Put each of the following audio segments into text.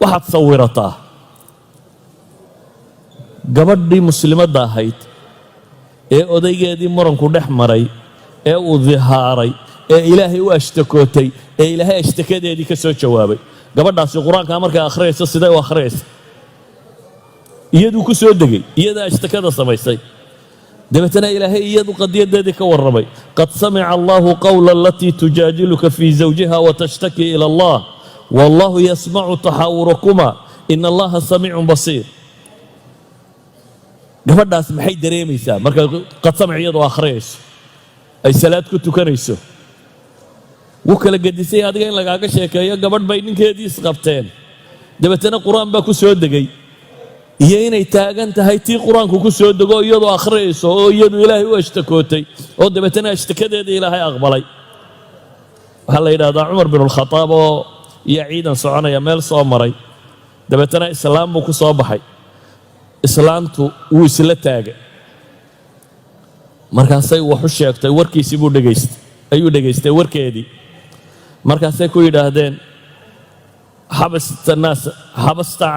waxaad sawirataa gabadhii muslimadda ahayd ee odaygeedii muranku dhex maray ee uu dihaaray ee ilaahay u ashtakootay ee ilaahay ashtakadeedii ka soo jawaabay gabadhaasi qur-aanka markay akhriyayso siday u akhriyaysa iyaduu ku soo degay iyadaa ashtakada samaysay dabeetana ilaahay iyadu qadiyadeedii ka warramay qad samica allahu qawla alatii tujaadiluka fii zawjiha watashtaki ila allah wallahu yasmacu taxaawurakuma ina allaha samiicun basiir gabadhaas maxay dareemaysaa marka qad samic iyadoo akhriyayso ay salaad ku tukanayso wuu kala gedisay adiga in lagaaga sheekeeyo gabadh bay ninkeedii isqabteen dabeetana qur-aan baa ku soo degay iyo inay taagan tahay tii qur-aanku ku soo dego iyadoo akhriyayso oo iyadu ilaahay u ashtakootay oo dabeetana ashtakadeeda ilaahay aqbalay waxaa la yidhahdaa cumar bin alkhataab oo iyo ciidan soconaya meel soo maray dabeetana islaam buu ku soo baxay islaantu wuu isla taagay markaasay wax u sheegtay warkiisii buu ayuu dhegaystay warkeedii markaasay ku yidhaahdeen xabasta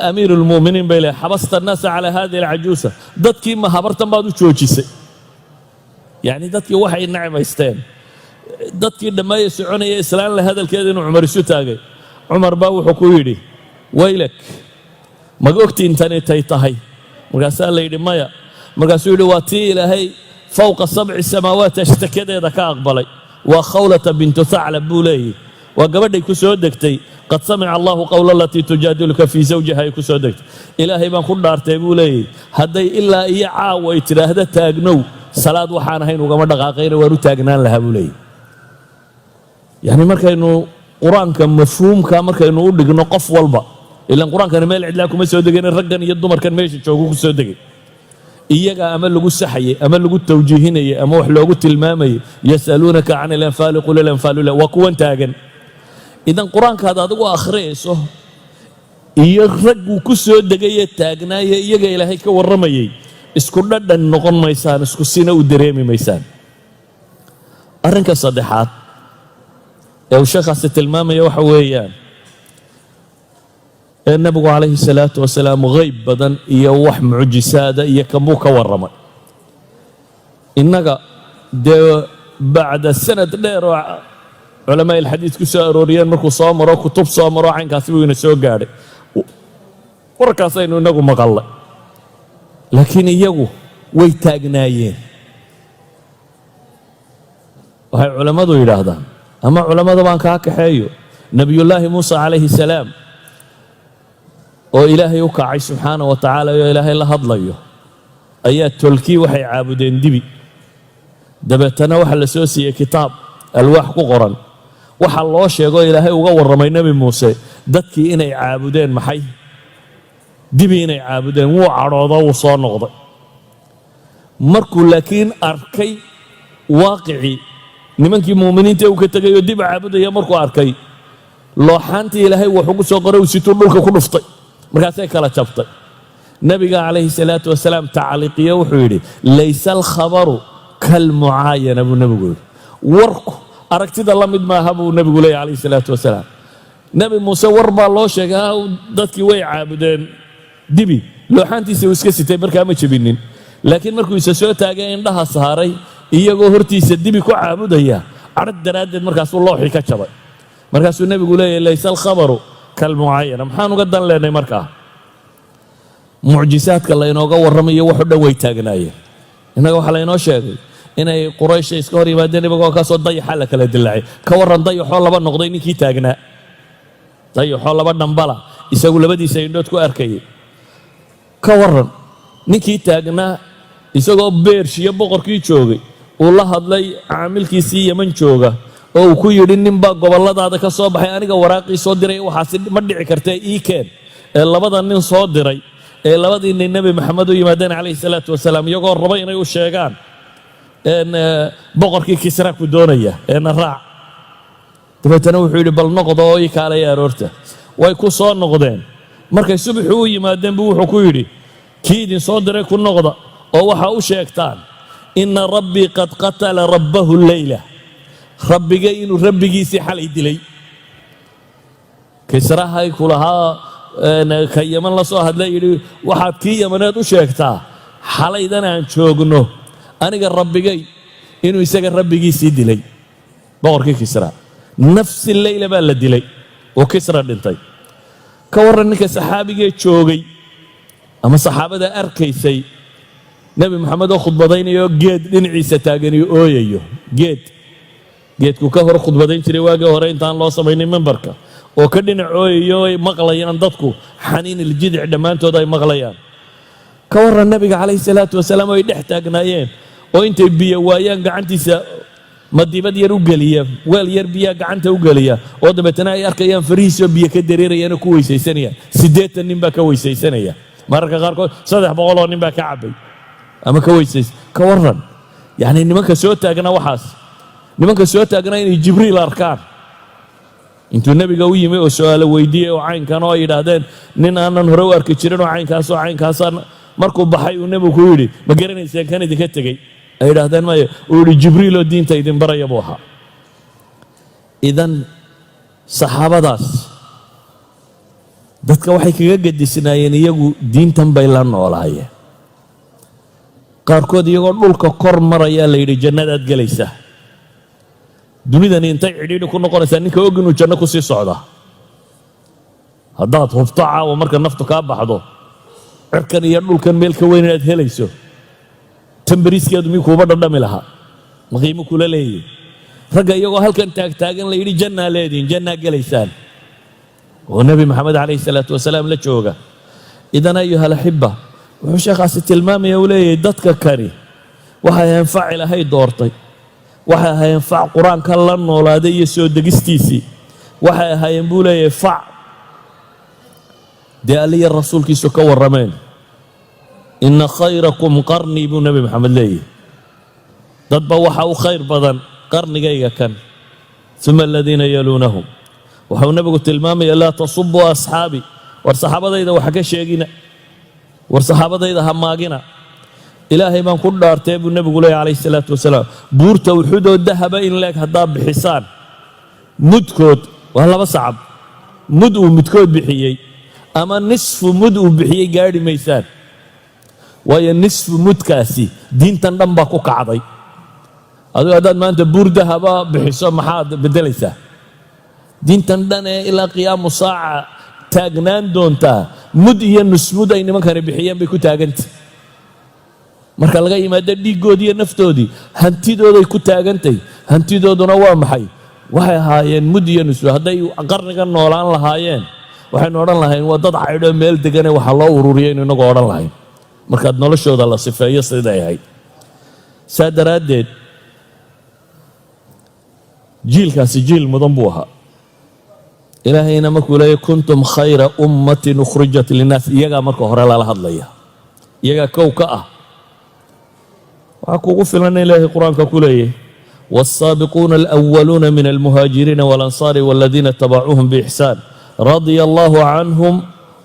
amiir ulmu'miniin bay leehay xabasta annaasa calaa hadihi alcajuusa dadkii ma habartan baad u joojisay yacni dadkii waxay necbaysteen dadkii dhammaaya soconaya islaan la hadalkeeda inuu cumar isu taagay cumar baa wuxuu ku yidhi waylak maga ogti intani tay tahay markaasaa la yidhi maya markaasuu yidhi waa tii ilaahay fowqa sabci samaawaat ashtakadeeda ka aqbalay waa khawlata bintu thaclab buu leeyahy waa gabadhay ku soo degtay qad samica allahu qawla alatii tujaadiluka fii zawjiha ay ku soo degtay ilaahay baan ku dhaartay buu leeyahy hadday ilaa iyo caawa ay tidhaahda taagnow salaad waxaan ahayn ugama dhaqaaqayna waan u taagnaan lahaa buu leeyahy yacni markaynu qur-aanka mafhuumka markaynu u dhigno qof walba ilaan qur-aankani meel cidlaa kuma soo degayn raggan iyo dumarkan meesha joogu ku soo degay iyaga ama lagu saxayay ama lagu tawjiihinayay ama wax loogu tilmaamayay yasaluunaka can alanfaali qul alanfaalu waa kuwan taagan idan qur-aankaad adigu akhriyayso iyo ragguu ku soo degayee taagnaaye iyaga ilaahay ka warramayay isku dhadhan noqon maysaan isku sina u dareemi maysaan arrinka saddexaad ee uu sheekhaasi tilmaamaya waxa weeyaan ee nabigu calayhi salaatu wasalaam hayb badan iyo wax mucjisaada iyo kamuu ka warramay innaga dee bacda sanad dheer oo culamaa ilxadiid ku soo arooriyeen markuu soo maro kutub soo maro caynkaasi buu ina soo gaadhay warkaasaynu innagu maqallay laakiin iyagu way taagnaayeen waxay culammadu yidhaahdaan ama culammada baan kaa kaxeeyo nebiyullaahi muusa calayhi salaam oo ilaahay u kacay subxaana wa tacaala oo ilaahay la hadlayo ayaa tolkii waxay caabudeen dibi dabeetana waxaa la soo siiyey kitaab alwaax ku qoran waxaa loo sheegoo ilaahay uga warramay nebi muuse dadkii inay caabudeen maxay dibi inay caabudeen wuu cadhoodo wuu soo noqday markuu laakiin arkay waaqicii nimankii muuminiinta uu ka tegay oo dib caabudaya markuu arkay looxaantii ilaahay wax ugu soo qoray uu situu dhulka ku dhuftay markaasay kala jabtay nabiga calayhi salaatu wasalaam tacliiqiyo wuxuu yidhi laysa alkhabaru kalmucaayana buu nebigu yidhi warku aragtida la mid maaha buu nebigu leeyahy calayhi salaatu wasalaam nebi muuse war baa loo sheegay dadkii way caabudeen dibi looxaantiisa uu iska sitay markaa ma jebinin laakiin markuu isa soo taagay indhaha saaray iyagoo hortiisa dibi ku caabudaya cadhag daraaddeed markaasuu looxii ka jabay markaasuu nebigu leeyahy laysa alkhabaru kalmucaayana maxaan uga dan leenay markaa mucjisaadka laynooga warramayo waxu dhan way taagnaayeen innaga waxaa laynoo sheegay inay quraysha iska hor yimaadeen ibagoo kaasoo dayaxa la kala dilaacay ka warran dayaxoo laba noqday ninkii taagnaa dayaxoo laba dhambala isagu labadiisa indhood ku arkayay ka warran ninkii taagnaa isagoo beershiyo boqorkii joogay uu la hadlay caamilkiisii yeman jooga oo uu ku yidhi ninbaa gobolladaada ka soo baxay aniga waraaqii soo diray waxaasi ma dhici kartee ii keen ee labada nin soo diray ee labadii nin nebi maxamed u yimaadeen calayhi salaatu wasalaam iyagoo raba inay u sheegaan boqorkii kisra ku doonaya eena raac dabeetana wuxuu yidhi bal noqdo oo ii kaalaya aroorta way ku soo noqdeen markay subaxu u yimaadeen buu wuxuu ku yidhi kii idin soo diray ku noqda oo waxaa u sheegtaan inna rabbii qad qatala rabbahu leyla rabbigay inuu rabbigiisii xalay dilay kisrahay kulahaa ka yaman la soo hadlay yidhi waxaad kii yamaneed u sheegtaa xalaydan aan joogno aniga rabbigay inuu isaga rabbigiisii dilay boqorkii kisra nafsi leyla baa la dilay oo kisra dhintay ka warran ninka saxaabigee joogay ama saxaabada arkaysay nebi maxamed oo khudbadaynayo geed dhinaciisa taaganiyo ooyayo geedku ka hor khudbadayn jiray waagii hore intaan loo samaynin mimbarka oo ka dhinac ooyayo ay maqlayaan dadku xaniin iljidic dhammaantood ay maqlayaan ka warran nebiga calayhi salaatu wasalaam oo ay dhex taagnaayeen oo intay biyo waayaan gacantiisa madibad yar u geliya weel yar biyaa gacanta u geliya oo dabeetana ay arkayaan farihiisoo biyo ka dareerayaan oo ku weysaysanayaan 80 nin baa ka weysaysanaya mararka qaarkood 300 oo nin baa ka cabay ama ka weysays ka warran yacni nimanka soo taagna waxaas nimanka soo taagna inay jibriil arkaan intuu nebiga u yimi oo su'aalo weydiiyey oo caynkan oo ay yidhaahdeen nin aanan hore u arki jirin oo caynkaasaan markuu baxay uu nebigu ku yidhi ma garanayseen kan idinka tegey ay yidhaahdeen maya uu yidhi jibriil oo diinta idin baraya buu ahaa idan saxaabadaas dadka waxay kaga gedisnaayeen iyagu diintan bay la noolaayeen qaarkood iyagoo dhulka kor marayaa la yidhi jannadaad gelaysaa dunidani intay cidhiidhi ku noqonaysaa ninka og inuu janno ku sii socda haddaad hubto caawa marka naftu kaa baxdo cirkan iyo dhulkan meel ka weyn inaad helayso tambariiskeedu mii kuuba dhadhami lahaa ma qiimo kula leeyahy ragga iyagoo halkan taagtaagan la yidhi jannaa leedihin jannaa gelaysaan oo nebi maxamed calayhi salaatu wasalaam la jooga idan ayuha alaxiba wuxuu sheekhaasi tilmaamaya uu leeyahay dadka kani waxay ahayn fac ilaahay doortay waxay ahaayeen fac qur-aanka la noolaaday iyo soo degistiisii waxay ahaayeen buu leeyahay fac dee alliya rasuulkiisu ka warrameen inna khayrakum qarnii buu nebi maxamed leeyahay dadba waxa u khayr badan qarnigayga kan uma aladiina yaluunahum waxau nebigu tilmaamaya laa tasubuu asxaabi war saxaabadayda waxa ka sheegina war saxaabadayda ha maagina ilaahay baan ku dhaartee buu nebigu leeyahy calayhi salaatu wasalaam buurta uxudoo dahaba in leeg haddaad bixisaan mudkood waa 2 sacab mud uu midkood bixiyey ama nisfu mud uu bixiyey gaadhi maysaan waayo nisfu mudkaasi diintan dhan baa ku kacday adigu haddaad maanta buur dahaba bixiso maxaad beddelaysaa diintan dhan ee ilaa qiyaamu saaca taagnaan doontaa mud iyo nusmud ay nimankani bixiyeen bay ku taagantay marka laga yimaado dhiiggoodii iyo naftoodii hantidooday ku taagantay hantidooduna waa maxay waxay ahaayeen mud iyo nusmud hadday qarniga noolaan lahaayeen waxaynu odhan lahayn waa dad caydhoo meel degane waxa loo ururiyaynu inagoo odhan lahayn markaad noloshooda la sifeeyo siday ahayd saa daraaddeed jiilkaasi jiil mudan buu ahaa ilaahayna markuu leeyahy kuntum khayra ummatin ukhrijat linnaas iyagaa marka hore lala hadlaya iyagaa kow ka ah waxaa kuugu filan ilaahay qur-aanka ku leeyahy والسابقون الأولون من المهاجرين والأنصار والذين اتبعوهم بإحسان رضي الله عنهم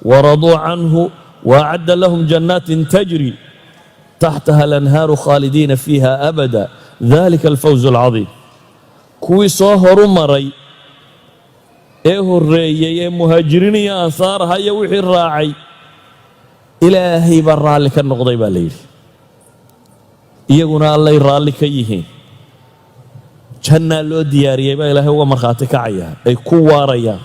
ورضوا عنه وأعد لهم جنات تجري تحتها الأنهار خالدين فيها أبدا ذلك الفوز العظيم كوي صهر مري الرئي مهاجرين يا أنصار هيا وحي الراعي إلهي برا لك النقضي بالليل يقول الله يرى لك يهين جنة لو دياري با إلهي هو مرخاتك عيا أي كواريا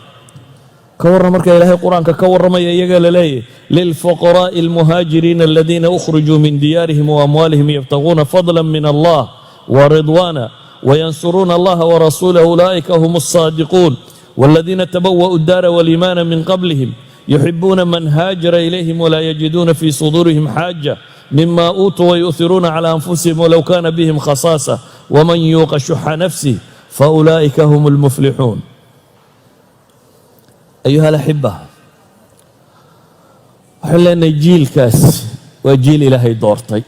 كور مركا إلهي القرآن كور ما يقال لي للفقراء المهاجرين الذين أخرجوا من ديارهم وأموالهم يبتغون فضلا من الله ورضوانا وينصرون الله ورسوله أولئك هم الصادقون والذين تبوأوا الدار والإيمان من قبلهم يحبون من هاجر إليهم ولا يجدون في صدورهم حاجة مما أوتوا ويؤثرون على أنفسهم ولو كان بهم خصاصة ومن يوق شح نفسه فأولئك هم المفلحون أيها الأحبة حلنا جيل كاس وجيل إلهي دورتي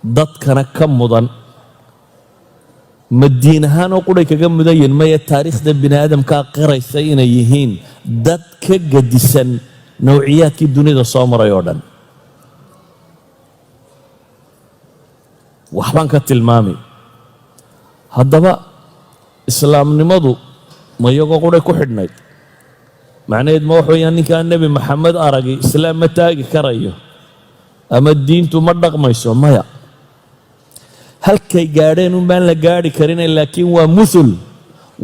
ضد كان كم مضن مدينهان وقولي كم مدين ما التاريخ ده بني آدم كاقري سينا يهين ضد كجدسا نوعيات الدنيا ده صامرة يوردن waxbaan ka tilmaamay haddaba islaamnimadu ma iyagoo qudhay ku xidhnayd macnaheed ma wuxuu yahay ninkaan nebi maxamed aragi islaam ma taagi karayo ama diintu ma dhaqmayso maya halkay gaadheen un baan la gaadhi karin laakiin waa muthul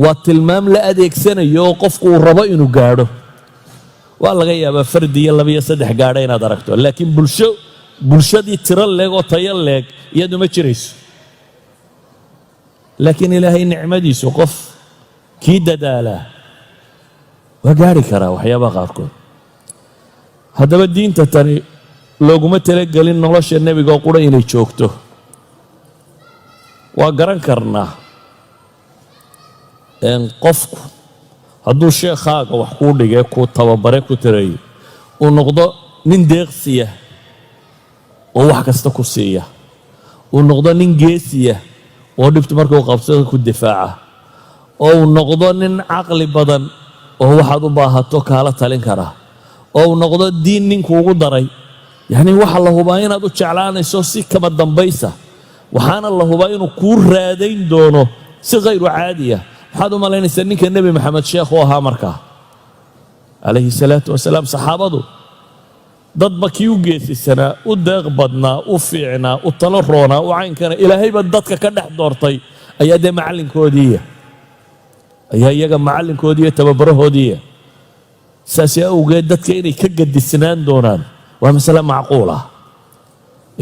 waa tilmaam la adeegsanayo oo qofku uu rabo inuu gaadho waa laga yaabaa fardi iyo 2 iyo 3 gaadha inaad aragto laakiin bulshadii tiro leeg oo tayo leeg iyadu ma jirayso laakiin ilaahay nicmadiisu qof kii dadaala waa gaadhi karaa waxyaabaha qaarkood haddaba diinta tani looguma talagelin nolosha nebiga oo qura inay joogto waa garan karnaa qofku hadduu sheekhaaga wax kuu dhigay kuu tababare ku tirayo uu noqdo nin deeqsiya oo wax kasta ku siiya uu noqdo nin geesiya oo dhibtu markuu qabsado ku difaaca oo uu noqdo nin caqli badan oo waxaad u baahato kaala talin kara oo uu noqdo diin ninkuugu daray yacni waxa la hubaa inaad u jeclaanayso si kama dambaysa waxaana la hubaa inuu kuu raadayn doono si khayru caadiya waxaad u malaynaysaa ninka nebi maxamed sheekh u ahaa markaa calayhi salaatu wasalaam saxaabadu dadba kii u geesisanaa u deeq badnaa u fiicnaa u talo roonaa u caynkana ilaahayba dadka ka dhex doortay ayaa dee macallinkoodiiya ayaa iyaga macallinkoodiiyo tababarahoodiiya saasi awgeed dadka inay ka gadisnaan doonaan waa masale macquul ah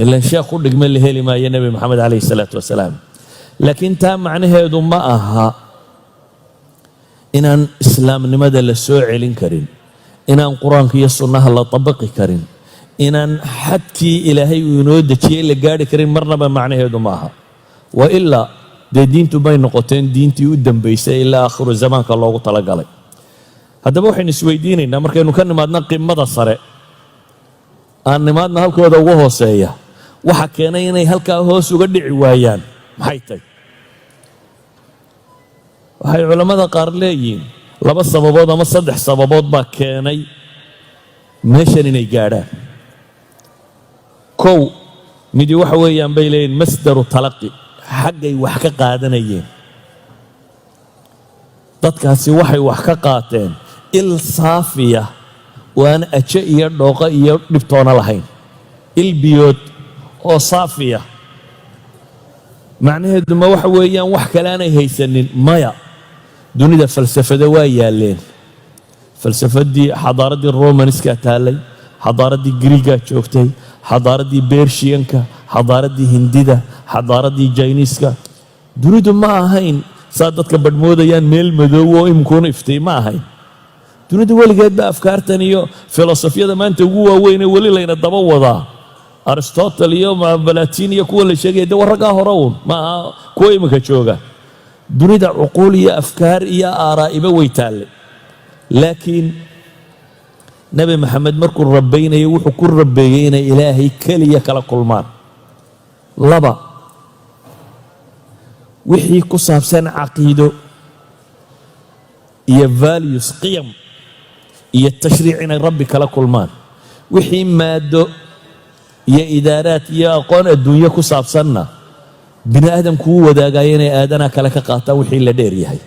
ilaan sheekh u dhigma la heli maayo nebi maxamed calayhi salaatu wasalaam laakiin taa macnaheedu ma aha inaan islaamnimada la soo celin karin inaan qur-aanka iyo sunnaha la tabaqi karin inaan xadkii ilaahay uu inoo dejiyey la gaadhi karin marnaba macnaheedu ma aha wa ilaa dee diintu may noqoteen diintii u dambaysay ilaa aakhiru zamaanka loogu talagalay haddaba waxaynu isweydiinaynaa markaynu ka nimaadna qimada sare aan nimaadna halkooda ugu hooseeya waxa keenay inay halkaa hoos uga dhici waayaan maxay tahay waxay culammada qaar leeyihiin 2 sababood ama 3 sababood baa keenay meeshan inay gaadhaan kow midi waxa weeyaan bay leeyihiin masdaru talaqi xaggay wax ka qaadanayeen dadkaasi waxay wax ka qaateen il saafiya waan aje iyo dhooqa iyo dhibtoona lahayn il biyood oo saafiya macnaheedu ma waxa weeyaan wax kale aanay haysanin maya dunida falsafada waa yaaleen falsafadii xadaaradii romaniskaa taallay xadaaradii griigaa joogtay xadaaradii bershiyanka xadaaradii hindida xadaaradii jayniiska dunidu ma ahayn saa dadka badhmoodayaan meel madoow oo imkuuna iftay ma ahayn dunidu weligeedba afkaartan iyo filosofiyada maanta ugu waaweynee weli layna daba wadaa aristotle iyo balatin iyo kuwa la sheegaya dee warraggaa hore uun ma aha kuwa iminka jooga dunida cuquul iyo afkaar iyo aaraa'iba way taallay laakiin nebi maxamed markuu rabbaynayay wuxuu ku rabbeeyey inay ilaahay keliya kala kulmaan 2 wixii ku saabsan caqiido iyo values qiyam iyo tashriic inay rabbi kala kulmaan wixii maado iyo idaaraad iyo aqoon adduunyo ku saabsanna bini aadamku u wadaagaya inay aadanaa kale ka qaataan wixii la dheer yahay